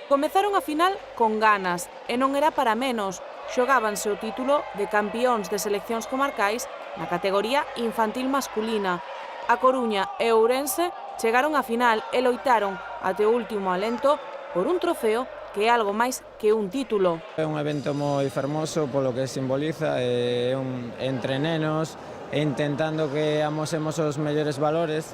Comezaron a final con ganas e non era para menos. Xogábanse o título de campións de seleccións comarcais na categoría infantil masculina. A Coruña e Ourense chegaron á final e loitaron até o último alento por un trofeo que é algo máis que un título. É un evento moi fermoso polo que simboliza, entre nenos, intentando que amosemos os mellores valores.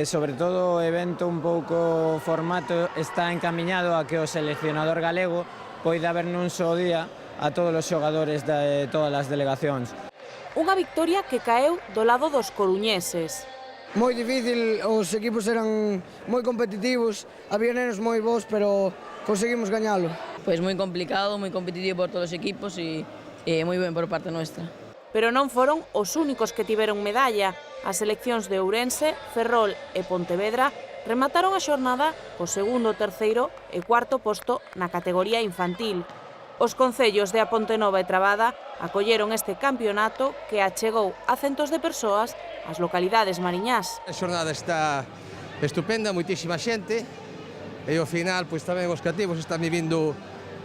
Sobre todo o evento un pouco formato está encamiñado a que o seleccionador galego poida ver nun só día a todos os xogadores de todas as delegacións. Unha victoria que caeu do lado dos coruñeses. Moi difícil, os equipos eran moi competitivos, había nenos moi bons, pero conseguimos gañalo. Pois moi complicado, moi competitivo por todos os equipos e moi ben por parte nuestra. Pero non foron os únicos que tiveron medalla. As seleccións de Ourense, Ferrol e Pontevedra remataron a xornada co segundo, terceiro e cuarto posto na categoría infantil. Os concellos de A Pontenova e Trabada acolleron este campeonato que achegou a centos de persoas ás localidades mariñás. A xornada está estupenda, moitísima xente, e ao final pois tamén os cativos están vivindo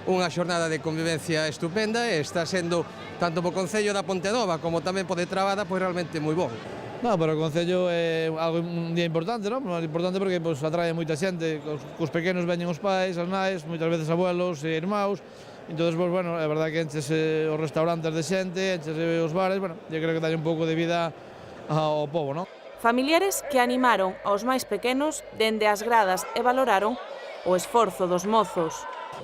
unha xornada de convivencia estupenda e está sendo, tanto po Concello da Pontenova como tamén po de Trabada, pois realmente moi bon. No, pero o Concello é un día importante, non? Importante porque pues, atrae moita xente, cos pequenos veñen os pais, as nais, moitas veces abuelos e irmãos. Entón, pues, bueno, é verdad que enchese os restaurantes de xente, enchese os bares, bueno, eu creo que dá un pouco de vida ao pobo, non? Familiares que animaron aos máis pequenos dende as gradas e valoraron o esforzo dos mozos.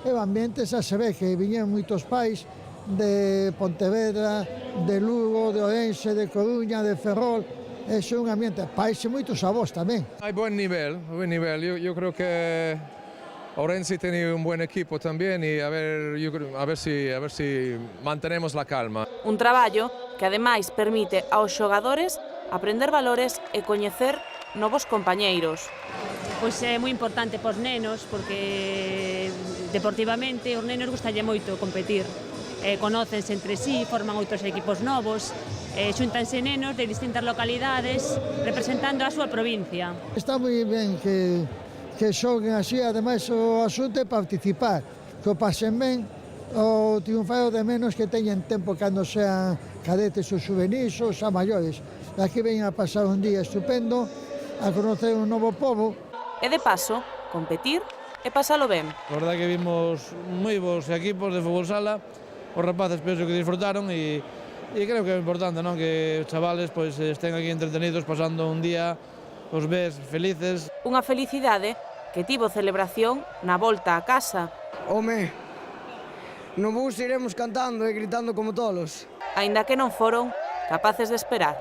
E o ambiente xa se ve que viñeron moitos pais de Pontevedra, de Lugo, de Ourense, de Coruña, de Ferrol. É un ambiente, pais e moitos avós tamén. Hai buen nivel, buen nivel. Yo creo que Ourense tiene un buen equipo también y a ver si mantenemos la calma. Un traballo que ademais permite aos xogadores aprender valores e coñecer novos compañeiros. Pois é moi importante pos nenos porque deportivamente os nenos gustalle moito competir. Conócense entre sí, forman outros equipos novos, xuntanse nenos de distintas localidades representando a súa provincia. Está moi ben que xoguen así, ademais o asunto é participar, que o pasen ben, o triunfado de menos que teñen tempo cando sean cadetes ou juvenis ou xa maiores. Aquí ven a pasar un día estupendo, a conocer un novo pobo. E de paso, competir e pasalo ben. A verdade que vimos moi bons equipos de fútbol sala, os rapaces penso que disfrutaron e creo que é importante, non? Que os chavales pois, estén aquí entretenidos pasando un día, os ves felices. Unha felicidade que tivo celebración na volta a casa. Home, no bus iremos cantando e gritando como tolos. Aínda que non foron capaces de esperar.